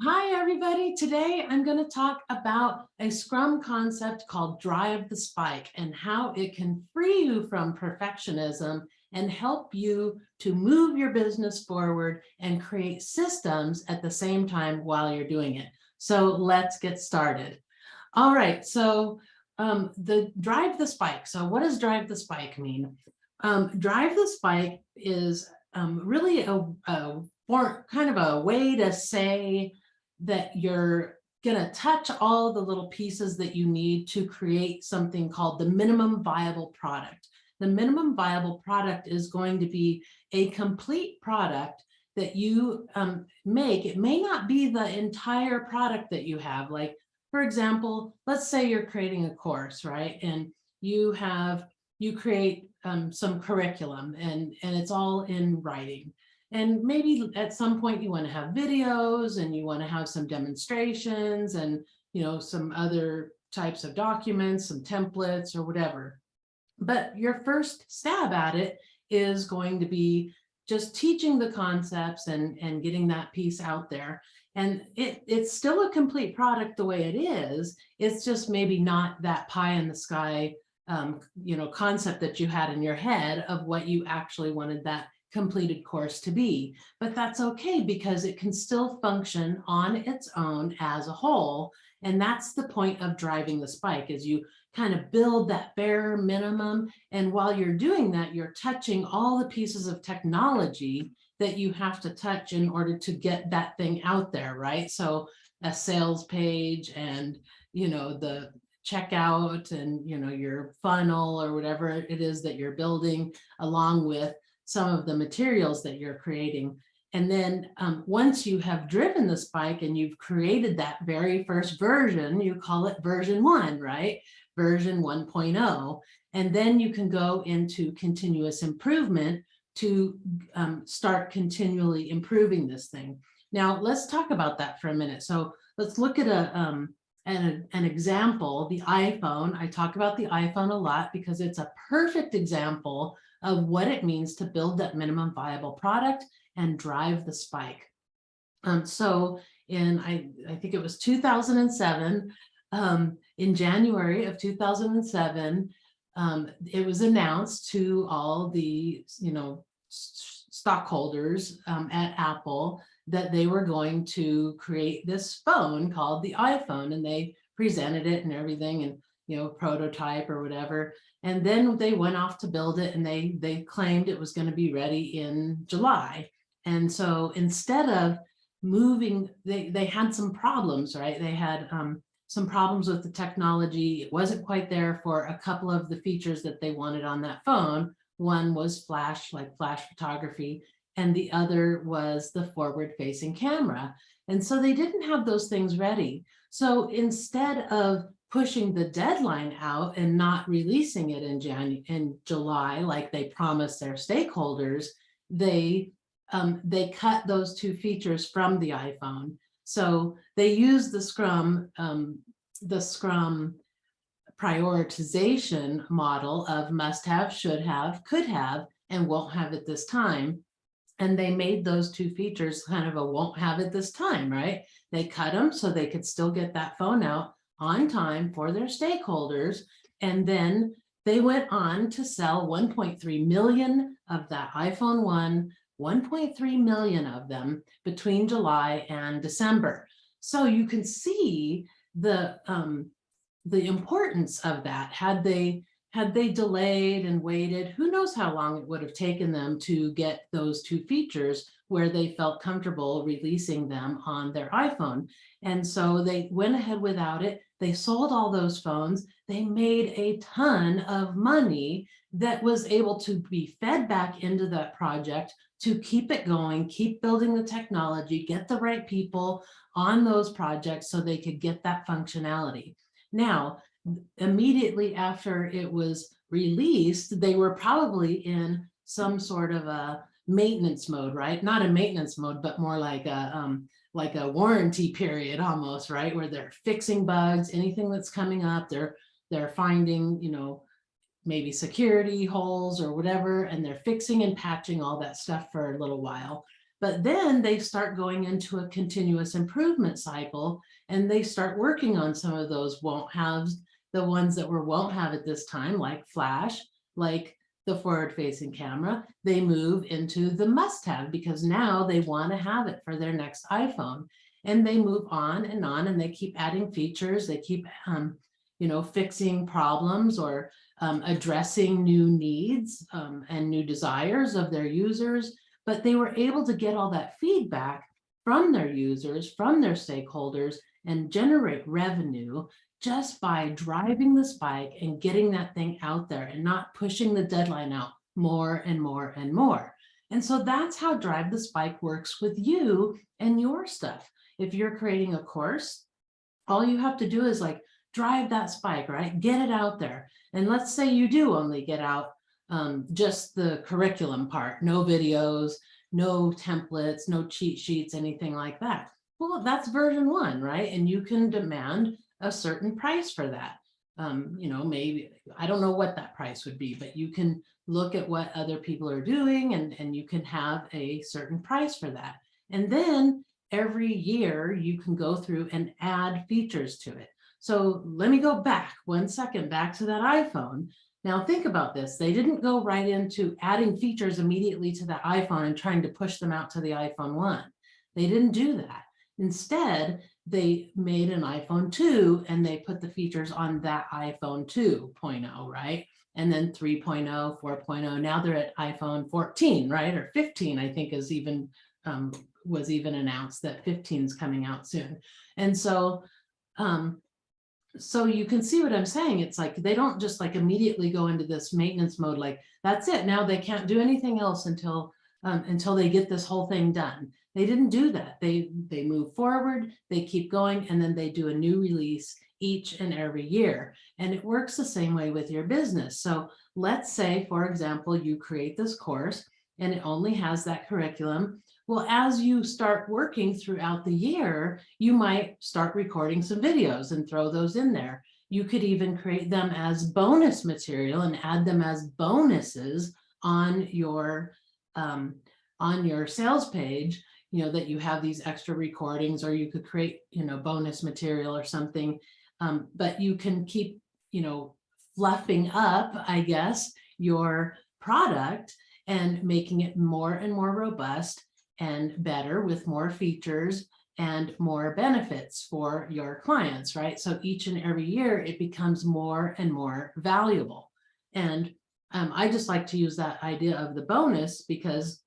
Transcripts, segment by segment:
Hi, everybody. Today, I'm going to talk about a Scrum concept called Drive the Spike and how it can free you from perfectionism and help you to move your business forward and create systems at the same time while you're doing it. So let's get started. All right. So the Drive the Spike. So what does Drive the Spike mean? Drive the Spike is really kind of a way to say that you're going to touch all the little pieces that you need to create something called the minimum viable product. The minimum viable product is going to be a complete product that you make. It may not be the entire product that you have. Like, for example, let's say you're creating a course, right? And you create some curriculum and it's all in writing. And maybe at some point you want to have videos and you want to have some demonstrations and, some other types of documents, some templates or whatever. But your first stab at it is going to be just teaching the concepts and getting that piece out there. And it's still a complete product the way it is. It's just maybe not that pie in the sky, concept that you had in your head of what you actually wanted that completed course to be. But that's okay because it can still function on its own as a whole. And that's the point of driving the spike, is you kind of build that bare minimum. And while you're doing that, you're touching all the pieces of technology that you have to touch in order to get that thing out there, right? So a sales page and, the checkout and, your funnel or whatever it is that you're building, along with some of the materials that you're creating. And then once you have driven the spike and you've created that very first version, you call it version 1, right? Version 1.0. And then you can go into continuous improvement to start continually improving this thing. Now, let's talk about that for a minute. So let's look at an example, the iPhone. I talk about the iPhone a lot because it's a perfect example of what it means to build that minimum viable product and drive the spike. So I think it was 2007, in January of 2007, it was announced to all the, stockholders at Apple that they were going to create this phone called the iPhone, and they presented it and everything, and prototype or whatever. And then they went off to build it, and they claimed it was going to be ready in July. And so instead of moving, they had some problems, right? They had some problems with the technology. It wasn't quite there for a couple of the features that they wanted on that phone. One was flash photography, and the other was the forward-facing camera. And so they didn't have those things ready. So instead of pushing the deadline out and not releasing it in July, like they promised their stakeholders, they cut those two features from the iPhone. So they use the Scrum prioritization model of must have, should have, could have, and won't have it this time. And they made those two features kind of a won't have it this time, right? They cut them so they could still get that phone out on time for their stakeholders. And then they went on to sell 1.3 million of that iPhone 1.3 million of them between July and December. So you can see the importance of that. Had they delayed and waited, who knows how long it would have taken them to get those two features where they felt comfortable releasing them on their iPhone. And so they went ahead without it. They sold all those phones. They made a ton of money that was able to be fed back into that project to keep it going, keep building the technology, get the right people on those projects so they could get that functionality. Now, immediately after it was released, they were probably in some sort of a maintenance mode, right? Not a maintenance mode, but more like a warranty period almost, right? Where they're fixing bugs, anything that's coming up, they're finding, maybe security holes or whatever, and they're fixing and patching all that stuff for a little while. But then they start going into a continuous improvement cycle, and they start working on some of those won't haves, the ones that won't have at this time, like flash, like the forward facing camera. They move into the must have because now they want to have it for their next iPhone. And they move on, and they keep adding features. They keep, fixing problems or addressing new needs and new desires of their users. But they were able to get all that feedback from their users, from their stakeholders, and generate revenue just by driving the spike and getting that thing out there and not pushing the deadline out more and more and more. And so that's how Drive the Spike works with you and your stuff. If you're creating a course, all you have to do is like drive that spike, right? Get it out there. And let's say you do only get out just the curriculum part, no videos, no templates, no cheat sheets, anything like that. Well, that's version 1, right? And you can demand a certain price for that. Maybe, I don't know what that price would be, but you can look at what other people are doing and you can have a certain price for that. And then every year you can go through and add features to it. So let me go back 1 second, back to that iPhone. Now think about this. They didn't go right into adding features immediately to the iPhone and trying to push them out to the iPhone 1. They didn't do that. Instead, they made an iPhone 2 and they put the features on that iPhone 2.0, right? And then 3.0, 4.0. Now they're at iPhone 14, right? Or 15, I think is even was even announced that 15 is coming out soon. And so so you can see what I'm saying. It's like they don't just like immediately go into this maintenance mode, like that's it. Now they can't do anything else until they get this whole thing done. They didn't do that. They move forward, they keep going, and then they do a new release each and every year. And it works the same way with your business. So let's say, for example, you create this course and it only has that curriculum. Well, as you start working throughout the year, you might start recording some videos and throw those in there. You could even create them as bonus material and add them as bonuses on your sales page, that you have these extra recordings, or you could create, bonus material or something. But you can keep, fluffing up, I guess, your product and making it more and more robust and better with more features and more benefits for your clients, right? So each and every year it becomes more and more valuable. And I just like to use that idea of the bonus because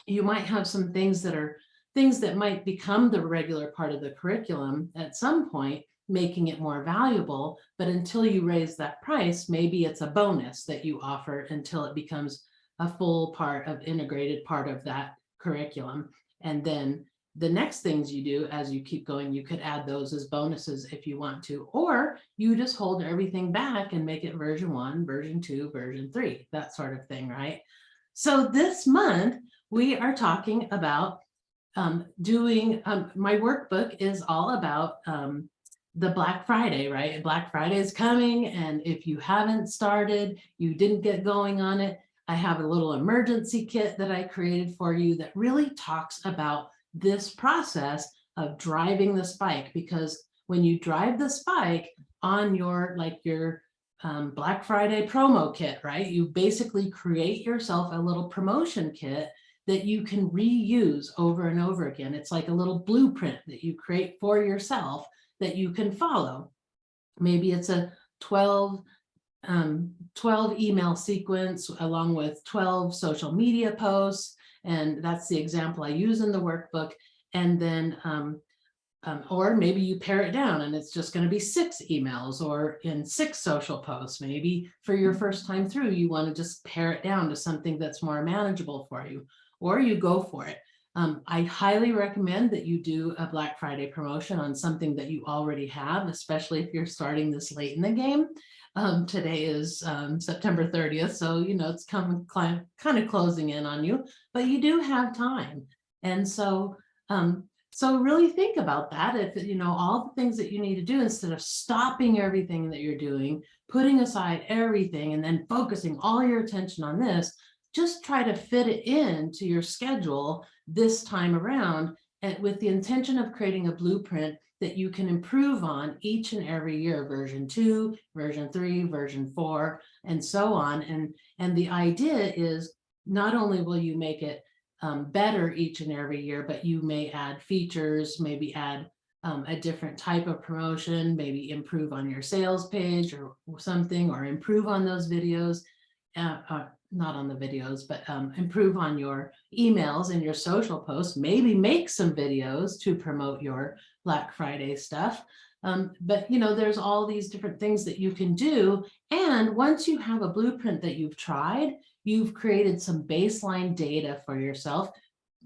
you might have some things that might become the regular part of the curriculum at some point, making it more valuable. But until you raise that price, maybe it's a bonus that you offer until it becomes a full part of integrated part of that curriculum. And then the next things you do as you keep going, you could add those as bonuses if you want to, or you just hold everything back and make it version 1, version 2, version 3, that sort of thing, right? So this month we are talking about doing, my workbook is all about the Black Friday, right? Black Friday is coming, and if you haven't started, you didn't get going on it, I have a little emergency kit that I created for you that really talks about this process of driving the spike. Because when you drive the spike on your Black Friday promo kit, right? You basically create yourself a little promotion kit that you can reuse over and over again. It's like a little blueprint that you create for yourself that you can follow. Maybe it's a 12 email sequence along with 12 social media posts. And that's the example I use in the workbook. And then, or maybe you pare it down and it's just going to be 6 emails or in 6 social posts. Maybe for your first time through, you want to just pare it down to something that's more manageable for you, or you go for it. I highly recommend that you do a Black Friday promotion on something that you already have, especially if you're starting this late in the game. Today is September 30th, so it's kind of closing in on you, but you do have time. And so really think about that. If all the things that you need to do, instead of stopping everything that you're doing, putting aside everything and then focusing all your attention on this, just try to fit it into your schedule this time around, and with the intention of creating a blueprint that you can improve on each and every year, version 2, version 3, version 4, and so on. And the idea is not only will you make it better each and every year, but you may add features, maybe add a different type of promotion, maybe improve on your sales page or something, or improve on those videos, not on the videos, but improve on your emails and your social posts, maybe make some videos to promote your Black Friday stuff. But there's all these different things that you can do. And once you have a blueprint that you've tried, you've created some baseline data for yourself,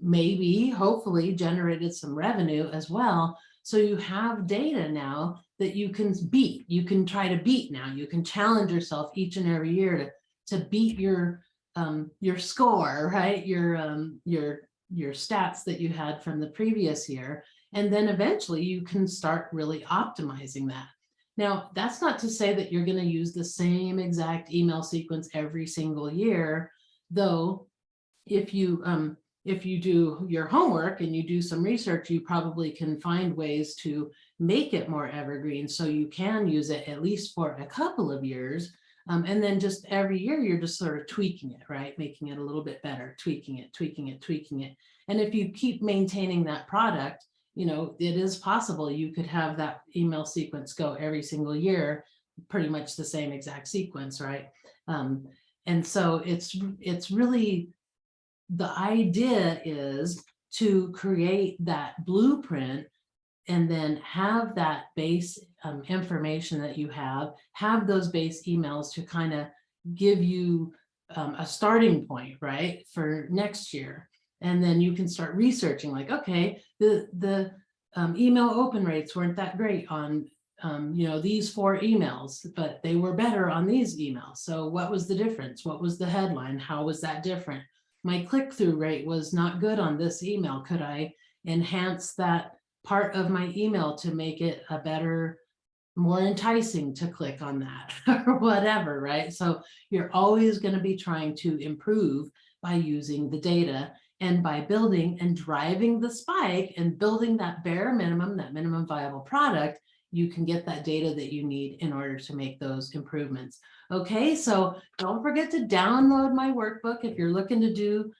maybe hopefully generated some revenue as well. So you have data now that you can beat. You can try to beat now. You can challenge yourself each and every year to beat your score, right? Your stats that you had from the previous year. And then eventually you can start really optimizing that. Now, that's not to say that you're going to use the same exact email sequence every single year, though. If you do your homework and you do some research, you probably can find ways to make it more evergreen so you can use it at least for a couple of years. And then just every year, you're just sort of tweaking it, right? Making it a little bit better, tweaking it, tweaking it, tweaking it. And if you keep maintaining that product, it is possible you could have that email sequence go every single year, pretty much the same exact sequence, right? And so it's really, the idea is to create that blueprint and then have that base information that you have those base emails to kind of give you a starting point, right, for next year. And then you can start researching, like, okay, the email open rates weren't that great on these 4 emails, but they were better on these emails. So what was the difference? What was the headline? How was that different? My click-through rate was not good on this email. Could I enhance that part of my email to make it a better, more enticing to click on that or whatever, right? So you're always going to be trying to improve by using the data and by building and driving the spike and building that bare minimum, that minimum viable product. You can get that data that you need in order to make those improvements. Okay, so don't forget to download my workbook if you're looking to do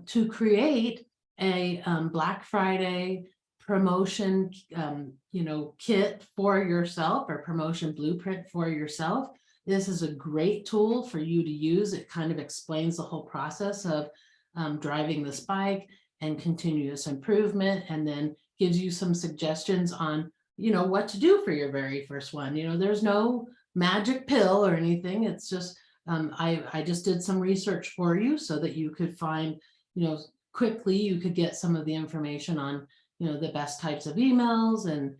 to create a Black Friday promotion kit for yourself, or promotion blueprint for yourself. This is a great tool for you to use. It kind of explains the whole process of driving the spike and continuous improvement, and then gives you some suggestions on what to do for your very first one. There's no magic pill or anything. It's just I just did some research for you so that you could find, quickly you could get some of the information on the best types of emails, and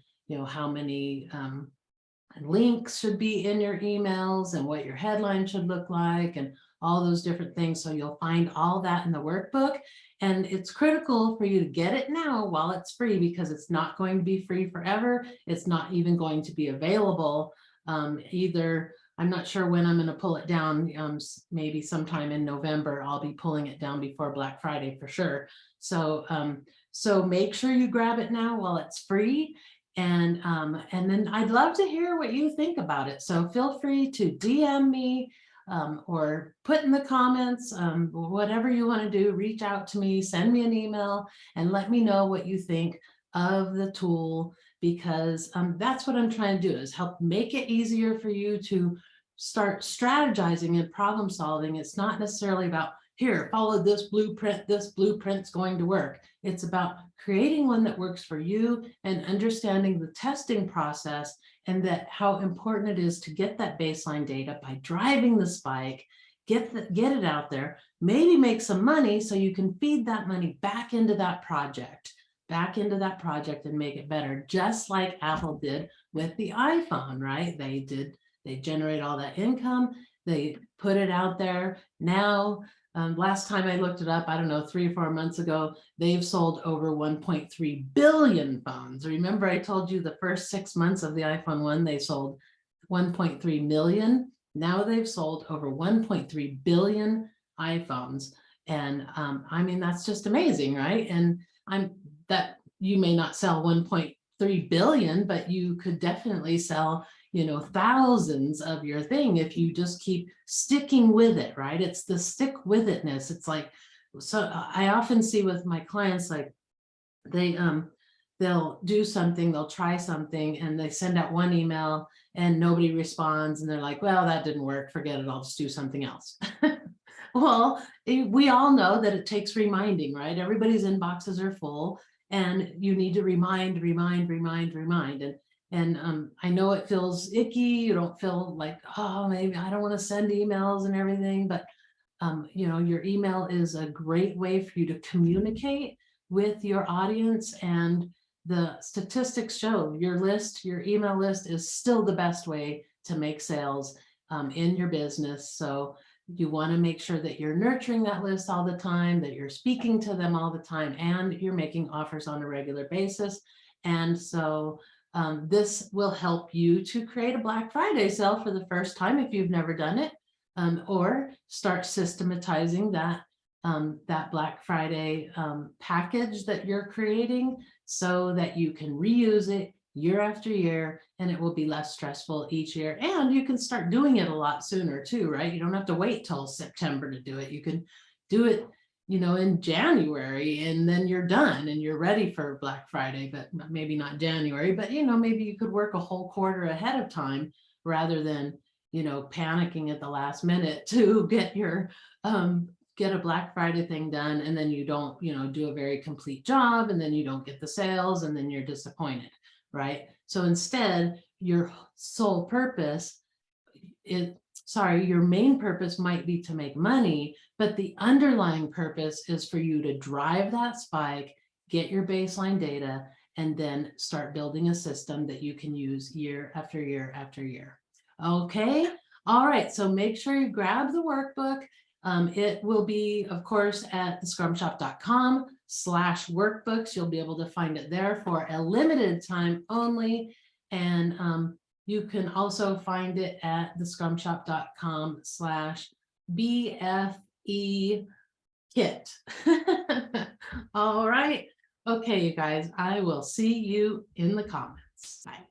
how many links should be in your emails, and what your headline should look like, and all those different things. So you'll find all that in the workbook. And it's critical for you to get it now while it's free, because it's not going to be free forever. It's not even going to be available either. I'm not sure when I'm going to pull it down. Maybe sometime in November, I'll be pulling it down before Black Friday for sure. So so make sure you grab it now while it's free. And then I'd love to hear what you think about it. So feel free to DM me or put in the comments, whatever you want to do. Reach out to me, send me an email, and let me know what you think of the tool, because that's what I'm trying to do, is help make it easier for you to start strategizing and problem solving. It's not necessarily about, here, follow this blueprint's going to work. It's about creating one that works for you and understanding the testing process, and that how important it is to get that baseline data by driving the spike, get it out there, maybe make some money so you can feed that money back into that project and make it better, just like Apple did with the iPhone, right? They generate all that income, they put it out there. Now, last time I looked it up, I don't know, 3 or 4 months ago, they've sold over 1.3 billion phones. Remember, I told you the first 6 months of the iPhone 1, they sold 1.3 million. Now they've sold over 1.3 billion iPhones. And I mean, that's just amazing, right? And I'm that you may not sell 1.3 billion, but you could definitely sell, thousands of your thing if you just keep sticking with it, right? It's the stick with itness. It's like, so I often see with my clients, like they they'll do something, they'll try something, and they send out one email and nobody responds, and they're like, well, that didn't work, forget it, I'll just do something else. Well, we all know that it takes reminding, right? Everybody's inboxes are full, and you need to remind. And I know it feels icky. You don't feel like, oh, maybe I don't want to send emails and everything, but your email is a great way for you to communicate with your audience. And the statistics show your email list is still the best way to make sales in your business. So you want to make sure that you're nurturing that list all the time, that you're speaking to them all the time, and you're making offers on a regular basis. And so this will help you to create a Black Friday sale for the first time if you've never done it, or start systematizing that Black Friday package that you're creating so that you can reuse it year after year, and it will be less stressful each year. And you can start doing it a lot sooner too, right? You don't have to wait till September to do it. You can do it, in January, and then you're done and you're ready for Black Friday, but maybe not January, but maybe you could work a whole quarter ahead of time rather than, panicking at the last minute to get a Black Friday thing done, and then you don't, do a very complete job, and then you don't get the sales, and then you're disappointed, right? So instead, your sole purpose your main purpose might be to make money, but the underlying purpose is for you to drive that spike, get your baseline data, and then start building a system that you can use year after year after year. Okay. All right. So make sure you grab the workbook. It will be, of course, at thescrumshop.com/workbooks. You'll be able to find it there for a limited time only. And you can also find it at thescrumshop.com/BFE kit. All right. Okay, you guys, I will see you in the comments. Bye.